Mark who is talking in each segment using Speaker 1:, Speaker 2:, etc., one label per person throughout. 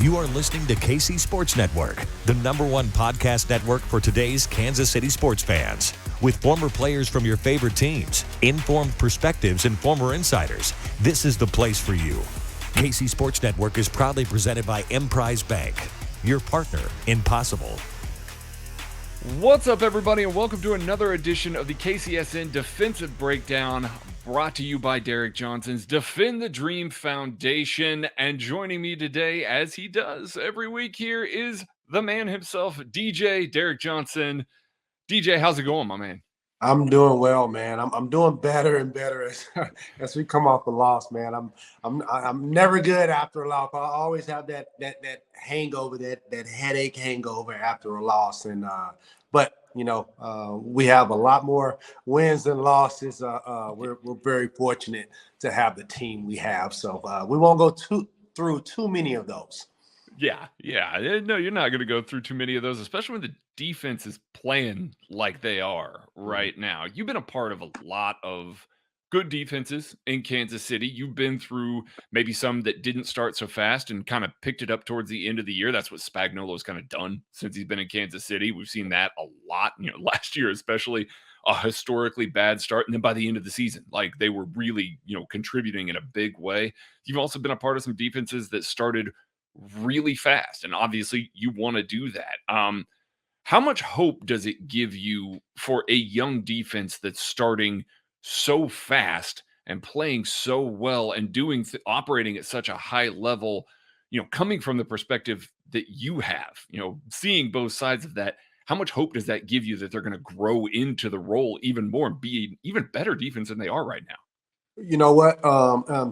Speaker 1: You are listening to KC Sports Network, the #1 podcast network for today's Kansas City sports fans. With former players from your favorite teams, informed perspectives, and former insiders, this is the place for you. KC Sports Network is proudly presented by Emprise Bank, your partner in possible.
Speaker 2: What's up, everybody, and welcome to another edition of the KCSN Defensive Breakdown, brought to you by Derrick Johnson's Defend the Dream Foundation. And joining me today, as he does every week here, is the man himself, DJ Derrick Johnson. DJ, how's it going, my man?
Speaker 3: I'm doing well, man. I'm doing better and better as we come off the loss, man. I'm never good after a loss. I always have that hangover, that headache hangover after a loss. And but you know, we have a lot more wins than losses. We're very fortunate to have the team we have. So we won't go through too many of those.
Speaker 2: Yeah. No, you're not going to go through too many of those, especially when the defense is playing like they are right now. You've been a part of a lot of good defenses in Kansas City. You've been through maybe some that didn't start so fast and kind of picked it up towards the end of the year. That's what Spagnuolo's kind of done since he's been in Kansas City. We've seen that a lot, last year especially, a historically bad start, and then by the end of the season, like, they were really, contributing in a big way. You've also been a part of some defenses that started really fast, and obviously you want to do that. How much hope does it give you for a young defense that's starting so fast and playing so well and doing operating at such a high level, coming from the perspective that you have, seeing both sides of that? How much hope does that give you that they're going to grow into the role even more and be an even better defense than they are right now?
Speaker 3: You know what?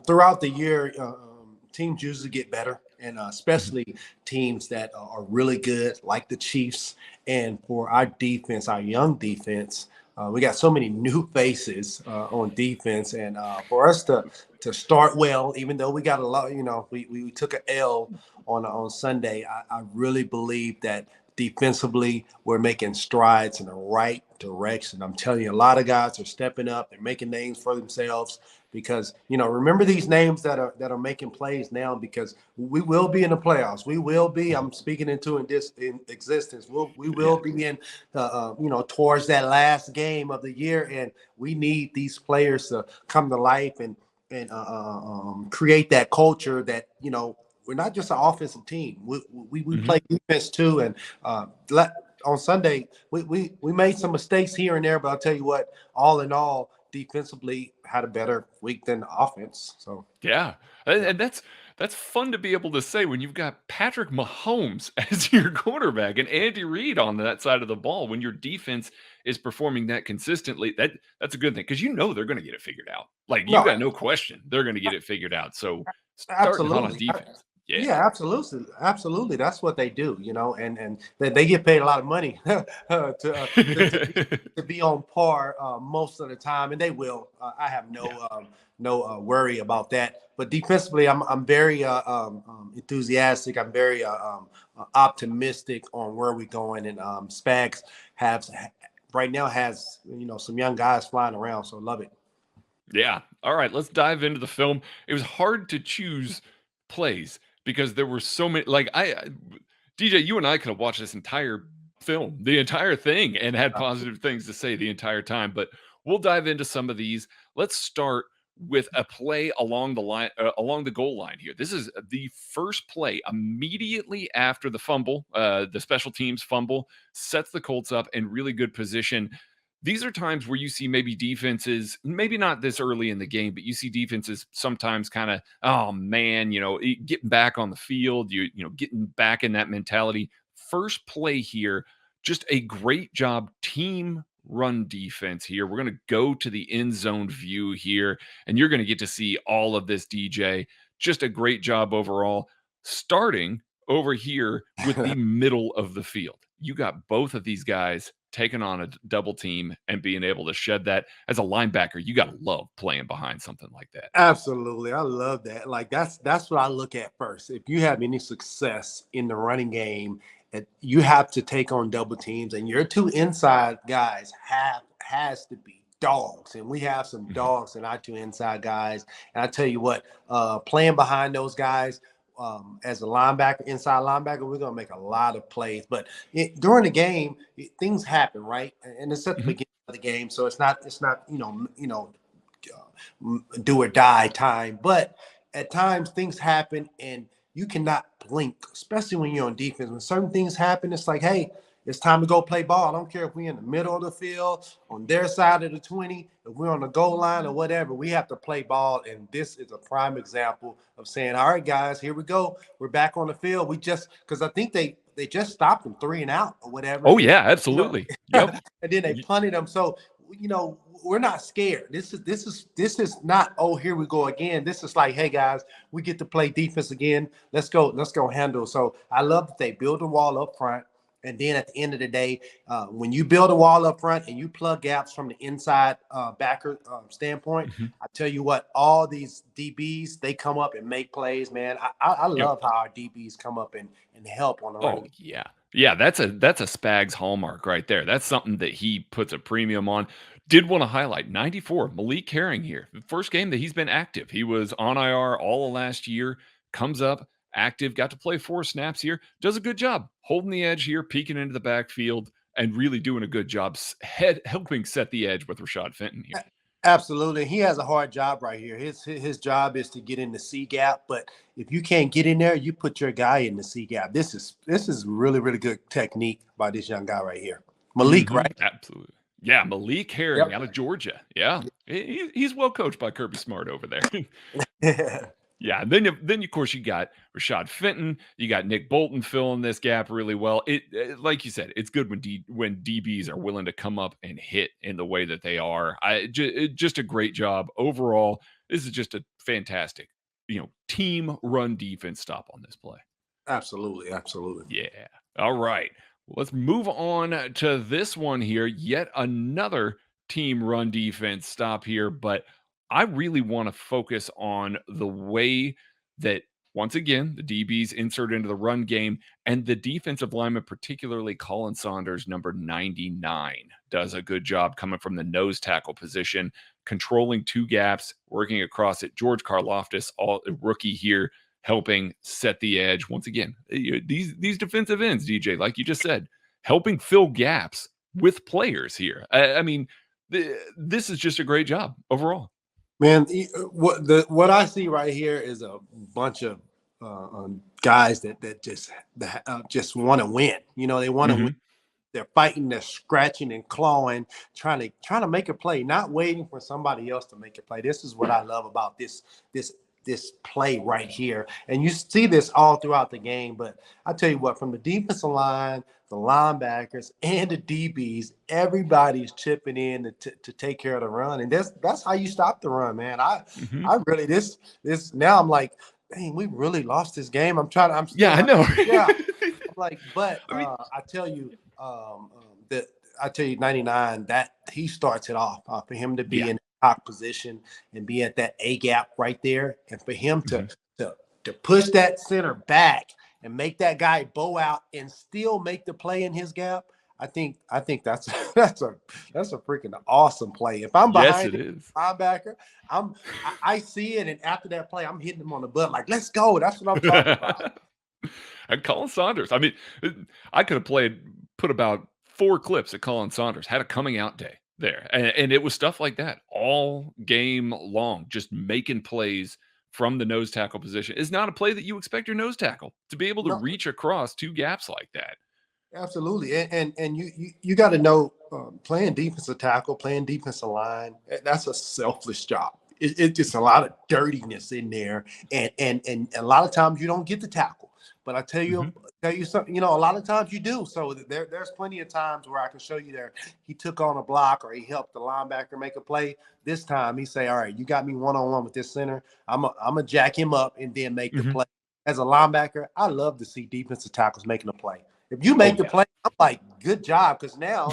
Speaker 3: Throughout the year, teams usually get better, and especially teams that are really good, like the Chiefs. And for our defense, our young defense, we got so many new faces on defense, and for us to start well, even though we got a lot, we took an L on Sunday. I really believe that defensively we're making strides in the right direction. I'm telling you, a lot of guys are stepping up. They're making names for themselves because, remember these names that are making plays now, because we will be in the playoffs. We will be. I'm speaking into in existence. We will be in, towards that last game of the year, and we need these players to come to life and create that culture that, we're not just an offensive team. We play defense too, and on Sunday we made some mistakes here and there, but I'll tell you what, all in all, defensively had a better week than offense. So
Speaker 2: yeah, and that's fun to be able to say when you've got Patrick Mahomes as your quarterback and Andy Reid on that side of the ball. When your defense is performing that consistently, that's a good thing, because they're going to get it figured out. Like, you got no question they're going to get it figured out. So starting on defense.
Speaker 3: Yeah, absolutely. That's what they do, and they get paid a lot of money to be on par most of the time, and they will. I have no worry about that. But defensively, I'm very enthusiastic. I'm very optimistic on where we're going, and Spags right now has some young guys flying around, so love it.
Speaker 2: Yeah. All right, let's dive into the film. It was hard to choose plays because there were so many. Like, DJ, you and I could have watched this entire film, the entire thing, and had positive things to say the entire time. But we'll dive into some of these. Let's start with a play along the line, along the goal line here. This is the first play immediately after the fumble. The special teams fumble sets the Colts up in really good position. These are times where you see maybe defenses, maybe not this early in the game, but you see defenses sometimes kind of, oh man, getting back on the field, getting back in that mentality. First play here, just a great job, team run defense here. We're going to go to the end zone view here, and you're going to get to see all of this, DJ. Just a great job overall, starting over here with the middle of the field. You got both of these guys taking on a double team and being able to shed that. As a linebacker, you got to love playing behind something like that.
Speaker 3: Absolutely. I love that. Like, that's what I look at first. If you have any success in the running game, you have to take on double teams, and your two inside guys has to be dogs, and we have some dogs in our two inside guys. And I tell you what, playing behind those guys, as a linebacker, inside linebacker, we're gonna make a lot of plays. But during the game, things happen, right? And it's at the beginning of the game, so it's not do or die time. But at times things happen, and you cannot blink, especially when you're on defense. When certain things happen, it's like, hey, it's time to go play ball. I don't care if we're in the middle of the field, on their side of the 20, if we're on the goal line or whatever, we have to play ball. And this is a prime example of saying, all right, guys, here we go. We're back on the field. Because I think they just stopped them 3 and out or whatever.
Speaker 2: Oh, yeah, absolutely. Yep.
Speaker 3: And then they punted them. So, we're not scared. This is not, oh, here we go again. This is like, hey guys, we get to play defense again. Let's go handle. So I love that they build a wall up front. And then at the end of the day, when you build a wall up front and you plug gaps from the inside backer standpoint, I tell you what, all these DBs, they come up and make plays, man. I love how our DBs come up and help on the run.
Speaker 2: Oh, yeah. Yeah, that's a Spags hallmark right there. That's something that he puts a premium on. Did want to highlight 94, Malik Herring here. The first game that he's been active. He was on IR all of last year, comes up active, got to play 4 snaps here, does a good job holding the edge here, peeking into the backfield, and really doing a good job helping set the edge with Rashad Fenton here.
Speaker 3: Absolutely. He has a hard job right here. His job is to get in the C gap, but if you can't get in there, you put your guy in the C gap. This is really, really good technique by this young guy right here. Malik, right?
Speaker 2: Absolutely. Yeah, Malik Herring out of Georgia. Yeah. He's well coached by Kirby Smart over there. Yeah, and then of course you got Rashad Fenton, you got Nick Bolton filling this gap really well. It like you said, it's good when DBs are willing to come up and hit in the way that they are. Just a great job overall. This is just a fantastic, team run defense stop on this play.
Speaker 3: Absolutely.
Speaker 2: Yeah. All right. Let's move on to this one here. Yet another team run defense stop here, but I really want to focus on the way that, once again, the DBs insert into the run game, and the defensive lineman, particularly Colin Saunders, number 99, does a good job coming from the nose tackle position, controlling 2 gaps, working across it. George Karlaftis, rookie here, helping set the edge. Once again, these defensive ends, DJ, like you just said, helping fill gaps with players here. I mean, this is just a great job overall.
Speaker 3: Man, what I see right here is a bunch of guys that just want to win. They want to win. They're fighting, they're scratching and clawing, trying to make a play, not waiting for somebody else to make a play. This is what I love about this play right here. And you see this all throughout the game. But I tell you what, from the defensive line, the linebackers, and the DBs, everybody's chipping in to take care of the run. And that's how you stop the run, man. I really, this now I'm like, dang, we really lost this game. I know. Yeah. I'm like, but I tell you, 99, that he starts it off for him to be in top position and be at that A gap right there, and for him to push that center back and make that guy bow out and still make the play in his gap. I think that's a freaking awesome play. If I'm behind the linebacker, I see it, and after that play, I'm hitting him on the butt like, let's go. That's what I'm talking about.
Speaker 2: And Colin Saunders, I mean, I could have put about 4 clips at Colin Saunders, had a coming out day there. And it was stuff like that all game long, just making plays from the nose tackle position. Is not a play that you expect your nose tackle to be able to reach across 2 gaps like that.
Speaker 3: Absolutely. And you got to know, playing defensive tackle, playing defensive line, that's a selfless job. It's just a lot of dirtiness in there. And a lot of times you don't get the tackle. But I tell you something, a lot of times you do. So there's plenty of times where I can show you there he took on a block or he helped the linebacker make a play. This time he say, all right, you got me one-on-one with this center. I'm a jack him up and then make the play. As a linebacker, I love to see defensive tackles making a play. If you make the play, I'm like, good job, because now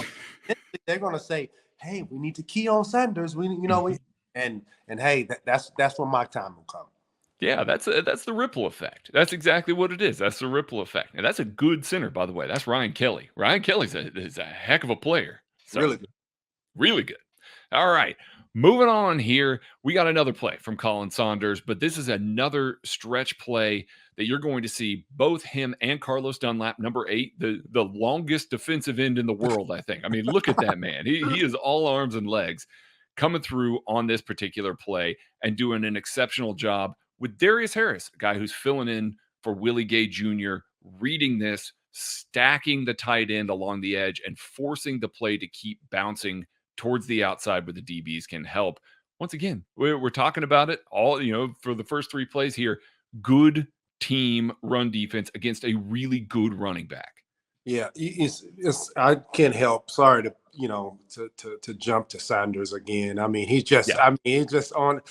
Speaker 3: they're going to say, hey, we need to key on Sanders. And hey, that's when my time will come.
Speaker 2: Yeah, that's the ripple effect. That's exactly what it is. That's the ripple effect. And that's a good center, by the way. That's Ryan Kelly. Ryan Kelly's is a heck of a player. So,
Speaker 3: really good.
Speaker 2: Really good. All right. Moving on here, we got another play from Colin Saunders, but this is another stretch play that you're going to see both him and Carlos Dunlap, number 8, the longest defensive end in the world, I think. I mean, look at that man. He is all arms and legs coming through on this particular play and doing an exceptional job with Darius Harris, a guy who's filling in for Willie Gay Jr., reading this, stacking the tight end along the edge, and forcing the play to keep bouncing towards the outside where the DBs can help. Once again, we're talking about it all, for the first 3 plays here. Good team run defense against a really good running back.
Speaker 3: Yeah, it's I can't help. Sorry to jump to Saunders again. I mean, he's just on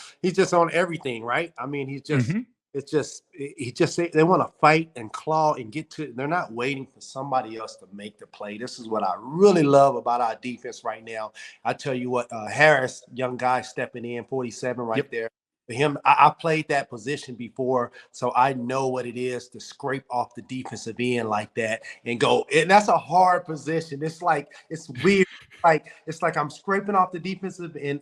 Speaker 3: everything, right? I mean, he's just they want to fight and claw and get to it. They're not waiting for somebody else to make the play. This is what I really love about our defense right now. I tell you what, Harris, young guy stepping in, 47 right there. For him, I played that position before, so I know what it is to scrape off the defensive end like that and go. And that's a hard position. It's weird. It's like I'm scraping off the defensive end,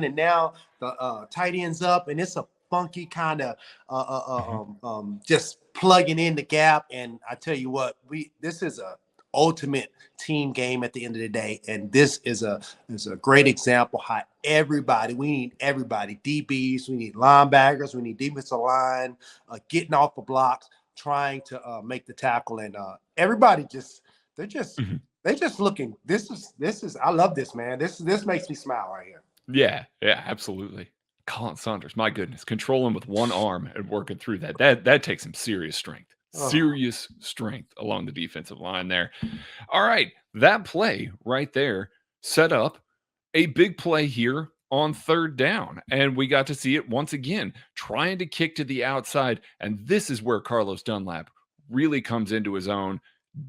Speaker 3: and now the tight end's up, and it's a funky kind of just plugging in the gap. And I tell you what, this is a ultimate team game at the end of the day, and this is a great example how we need everybody, DBs, we need linebackers, we need defensive line, getting off the blocks, trying to make the tackle, and everybody they're just looking. This is I love this, man. This makes me smile right here.
Speaker 2: Yeah, absolutely. Colin Saunders, my goodness, controlling with one arm and working through that takes some serious strength. Serious strength along the defensive line there. All right, that play right there set up a big play here on 3rd down, and we got to see it once again, trying to kick to the outside, and this is where Carlos Dunlap really comes into his own,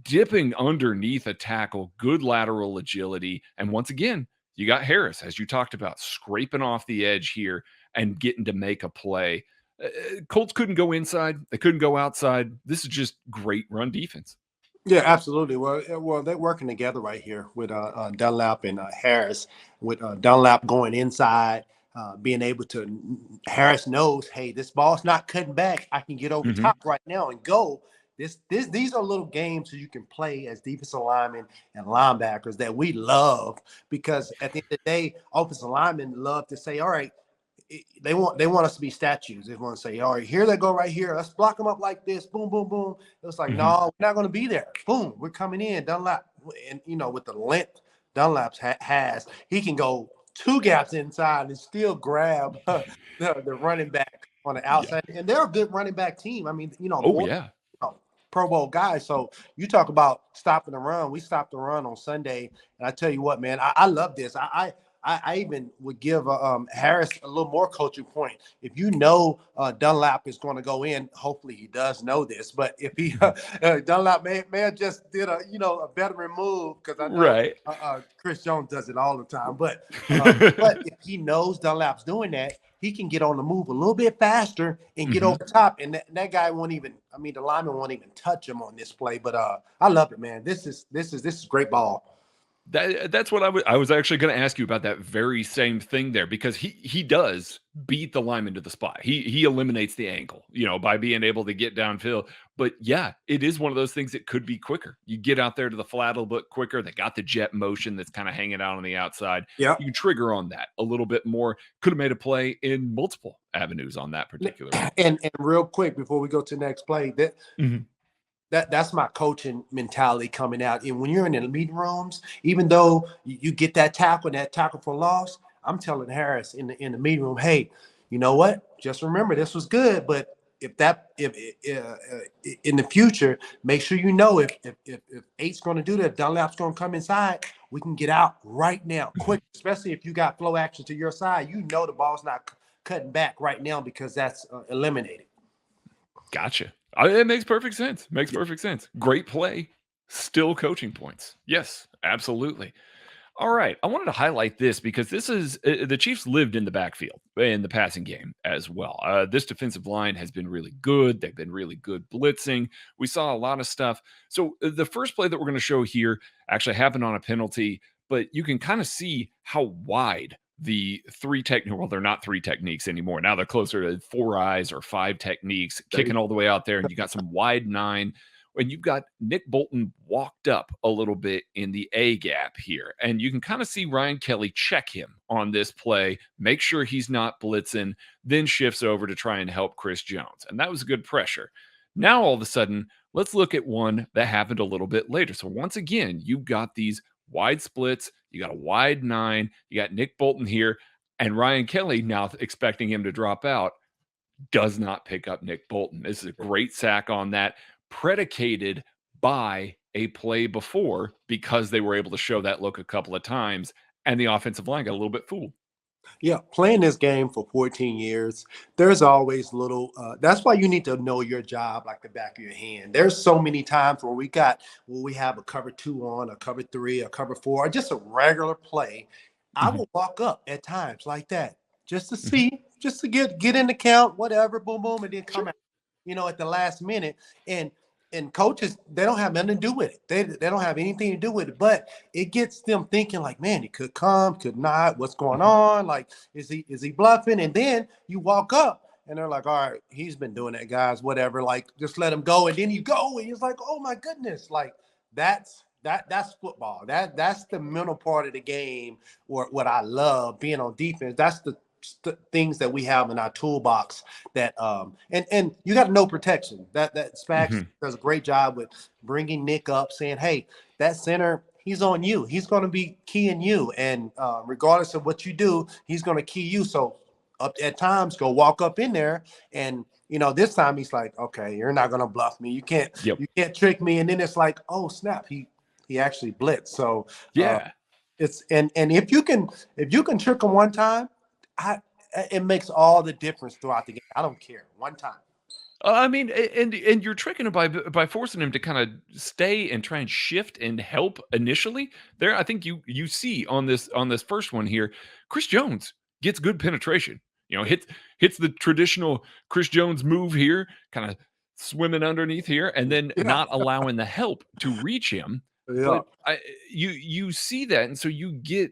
Speaker 2: dipping underneath a tackle, good lateral agility, and once again, you got Harris, as you talked about, scraping off the edge here and getting to make a play. Colts couldn't go inside. They couldn't go outside. This is just great run defense.
Speaker 3: Yeah, absolutely. Well, they're working together right here with Dunlap and Harris. With Dunlap going inside, being able to. Harris knows, hey, this ball's not cutting back. I can get over top right now and go. These are little games that you can play as defensive linemen and linebackers that we love, because at the end of the day, offensive linemen love to say, all right. They want us to be statues. They want to say, all right, here they go right here. Let's block them up like this. Boom, boom, boom. It's like, no, we're not going to be there. Boom, we're coming in. Dunlap, and with the length Dunlap has, he can go 2 gaps inside and still grab the running back on the outside. Yeah. And they're a good running back team. I mean, Pro Bowl guys. So you talk about stopping the run. We stopped the run on Sunday, and I tell you what, man, I love this. I even would give Harris a little more coaching point. If you know Dunlap is going to go in, hopefully he does know this. But if he Dunlap may have just did a better move, because I know Chris Jones does it all the time. But if he knows Dunlap's doing that, he can get on the move a little bit faster and get over top. And that guy won't even. I mean, the lineman won't even touch him on this play. But I love it, man. This is great ball.
Speaker 2: That's what I was actually going to ask you about, that very same thing there, because he does beat the lineman to the spot. He eliminates the angle, by being able to get downfield. But yeah, it is one of those things that could be quicker. You get out there to the flat a little bit quicker. They got the jet motion that's kind of hanging out on the outside. Yeah, you trigger on that a little bit more. Could have made a play in multiple avenues on that particular one.
Speaker 3: And real quick before we go to the next play, that's my coaching mentality coming out. And when you're in the meeting rooms, even though you get that tackle for loss, I'm telling Harris in the meeting room, hey, you know what? Just remember, this was good, but if in the future, make sure if 8's going to do that, Dunlap's going to come inside, we can get out right now, quick. Especially if you got flow action to your side, the ball's not cutting back right now because that's eliminated.
Speaker 2: Gotcha. It makes perfect sense. Perfect sense. Great play. Still coaching points. Yes, absolutely. All right. I wanted to highlight this because this is the Chiefs lived in the backfield in the passing game as well. This defensive line has been really good. They've been really good blitzing. We saw a lot of stuff. So the first play that we're going to show here actually happened on a penalty, but you can kind of see how wide the well, they're not 3 techniques anymore. Now they're closer to 4 eyes or 5 techniques, kicking all the way out there. And you got some wide 9. And you've got Nick Bolton walked up a little bit in the A gap here. And you can kind of see Ryan Kelly check him on this play, make sure he's not blitzing, then shifts over to try and help Chris Jones. And that was good pressure. Now, all of a sudden, let's look at one that happened a little bit later. So once again, you've got these wide splits. You got a wide 9. You got Nick Bolton here. And Ryan Kelly, now expecting him to drop out, does not pick up Nick Bolton. This is a great sack on that, predicated by a play before, because they were able to show that look a couple of times, and the offensive line got a little bit fooled.
Speaker 3: Yeah, playing this game for 14 years, there's always little, that's why you need to know your job like the back of your hand. There's so many times where we have a cover 2 on, a cover 3, a cover 4, or just a regular play. I will walk up at times like that just to see, just to get in the count, whatever, boom, boom, and then come out, at the last minute. And coaches, they don't have nothing to do with it. They don't have anything to do with it, but it gets them thinking like, man, it could come, could not, what's going on? Like, is he bluffing? And then you walk up and they're like, all right, he's been doing that, guys, whatever. Like, just let him go. And then you go and it's like, oh my goodness. Like, that's football. That's the mental part of the game, or what I love being on defense. That's the things that we have in our toolbox that and you got to know protection. That Spags does a great job with bringing Nick up, saying, hey, that center, he's on you, he's going to be keying you, and regardless of what you do, he's going to key you. So up at times, go walk up in there, and this time he's like, okay, you're not going to bluff me, you can't trick me. And then it's like, oh snap, he actually blitzed. So it's and if you can trick him one time, it makes all the difference throughout the game. I don't care. One time.
Speaker 2: I mean, and you're tricking him by forcing him to kind of stay and try and shift and help initially. There, I think you see on this first one here, Chris Jones gets good penetration. Hits the traditional Chris Jones move here, kind of swimming underneath here, and then not allowing the help to reach him.
Speaker 3: Yeah.
Speaker 2: But you see that, and so you get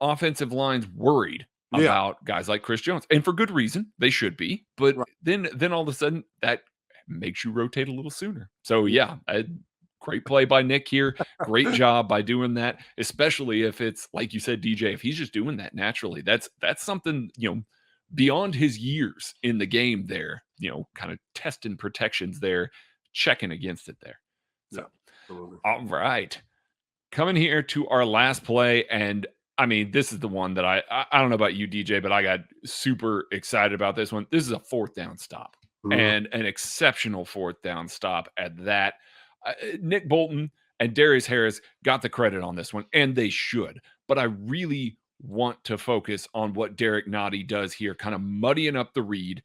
Speaker 2: offensive lines worried about guys like Chris Jones, and for good reason. They should be, but then all of a sudden that makes you rotate a little sooner. So great play by Nick here. Great job by doing that, especially if it's like you said, DJ, if he's just doing that naturally. That's something, beyond his years in the game there, kind of testing protections there, checking against it there. So all right. Coming here to our last play, and I mean, this is the one that I don't know about you, DJ, but I got super excited about this one. This is a 4th down stop, and an exceptional 4th down stop at that. Nick Bolton and Darius Harris got the credit on this one, and they should. But I really want to focus on what Derrick Nottie does here, kind of muddying up the read,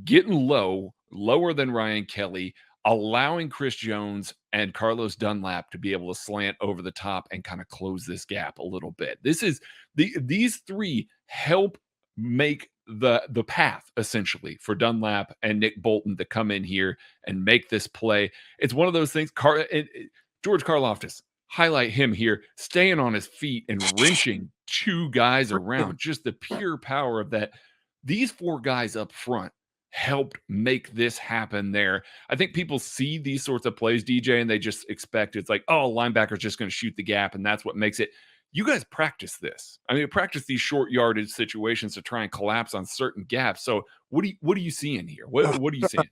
Speaker 2: getting lower than Ryan Kelly, allowing Chris Jones and Carlos Dunlap to be able to slant over the top and kind of close this gap a little bit. This is these 3 help make the path essentially for Dunlap and Nick Bolton to come in here and make this play. It's one of those things. George Karlaftis, highlight him here, staying on his feet and wrenching 2 guys around. Just the pure power of that. These 4 guys up front helped make this happen there. I think people see these sorts of plays, DJ, and they just expect it's like, oh, linebacker's just going to shoot the gap, and that's what makes it. You guys practice this. I mean, practice these short yardage situations to try and collapse on certain gaps. So what are you seeing here? What are you seeing?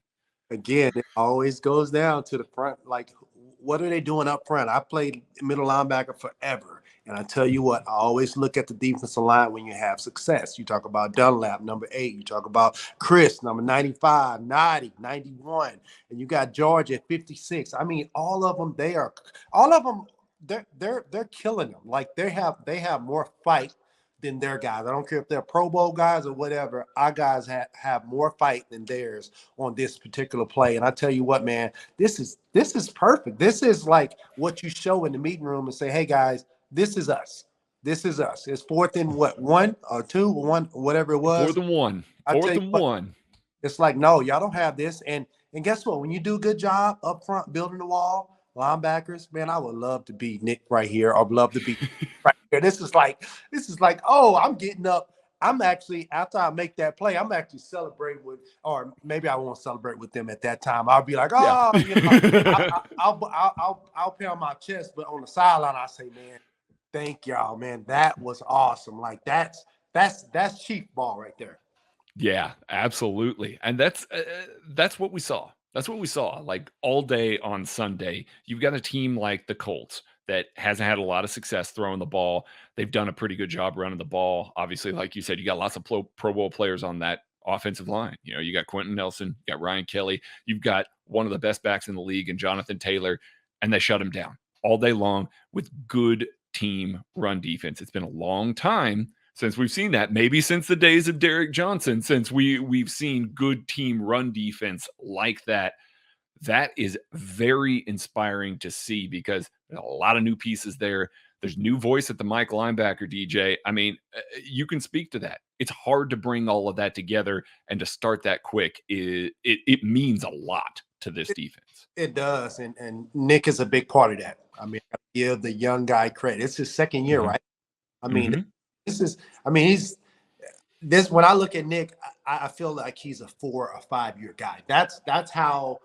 Speaker 3: Again, it always goes down to the front. Like, what are they doing up front? I played middle linebacker forever. And I tell you what, I always look at the defensive line when you have success. You talk about Dunlap, number 8. You talk about Chris, number 95, 90, 91. And you got George at 56. I mean, all of them, they're killing them. Like, they have more fight than their guys. I don't care if they're Pro Bowl guys or whatever. Our guys have more fight than theirs on this particular play. And I tell you what, man, this is perfect. This is like what you show in the meeting room and say, hey, guys, this is us. This is us. It's 4th and 1 or 2 or 1, whatever it was.
Speaker 2: 4th and 1. 4th and 1.
Speaker 3: It's like, no, y'all don't have this. And guess what? When you do a good job up front building the wall, linebackers, man, I would love to be Nick right here. I'd love to be right here. This is like, oh, I'm getting up. I'm actually, after I make that play, I'm actually celebrating with, or maybe I won't celebrate with them at that time. I'll be like, oh, I'll pound my chest, but on the sideline, I say, man, thank y'all, man. That was awesome. Like that's Chief ball right there.
Speaker 2: Yeah, absolutely. And that's what we saw. That's what we saw. Like all day on Sunday, you've got a team like the Colts that hasn't had a lot of success throwing the ball. They've done a pretty good job running the ball. Obviously, like you said, you got lots of Pro Bowl players on that offensive line. You know, you got Quentin Nelson, you got Ryan Kelly, you've got one of the best backs in the league and Jonathan Taylor, and they shut him down all day long with good team run defense. It's been a long time since we've seen that, maybe since the days of Derrick Johnson, since we've seen good team run defense like that. That is very inspiring to see because there's a lot of new pieces there. There's new voice at the Mike linebacker, DJ. I mean, you can speak to that. It's hard to bring all of that together and to start that quick. It means a lot to this defense.
Speaker 3: It does, and Nick is a big part of that. I mean, I give the young guy credit. It's his second year, right? I mean, when I look at Nick, I feel like he's a 4 or 5 year guy. That's how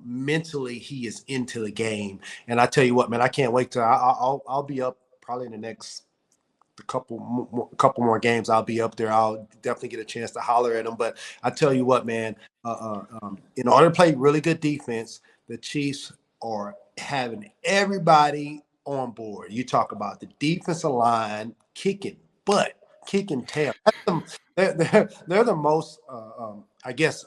Speaker 3: mentally he is into the game. And I tell you what, man, I can't wait till I'll be up probably in the next couple more games. I'll be up there. I'll definitely get a chance to holler at him. But I tell you what, man, in order to play really good defense, the Chiefs are having everybody on board. You talk about the defensive line kicking butt, kicking tail. They're the most, I guess,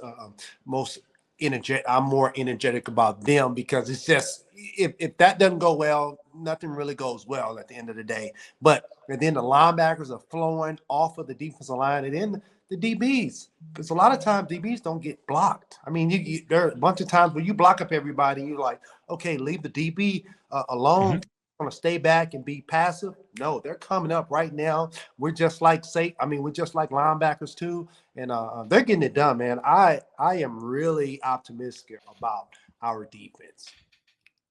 Speaker 3: most energetic. I'm more energetic about them because it's just if that doesn't go well, nothing really goes well at the end of the day. And then the linebackers are flowing off of the defensive line, and then the DBs, because a lot of times DBs don't get blocked. I mean, there are a bunch of times where you block up everybody, and you're like, okay, leave the DB alone. Want to stay back and be passive? No, they're coming up right now. We're just like linebackers too, and they're getting it done, man. I am really optimistic about our defense.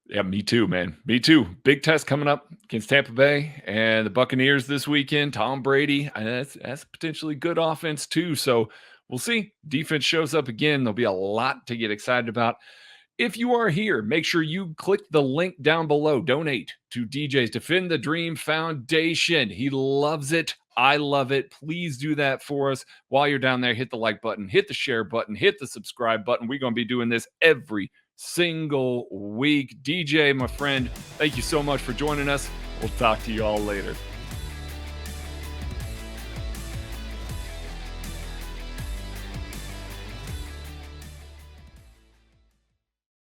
Speaker 2: Yeah, me too, man. Me too. Big test coming up against Tampa Bay and the Buccaneers this weekend. Tom Brady, that's potentially good offense too. So we'll see. Defense shows up again. There'll be a lot to get excited about. If you are here, make sure you click the link down below. Donate to DJ's Defend the Dream Foundation. He loves it. I love it. Please do that for us. While you're down there, hit the like button, hit the share button, hit the subscribe button. We're going to be doing this every single week. DJ, my friend, thank you so much for joining us. We'll talk to you all later.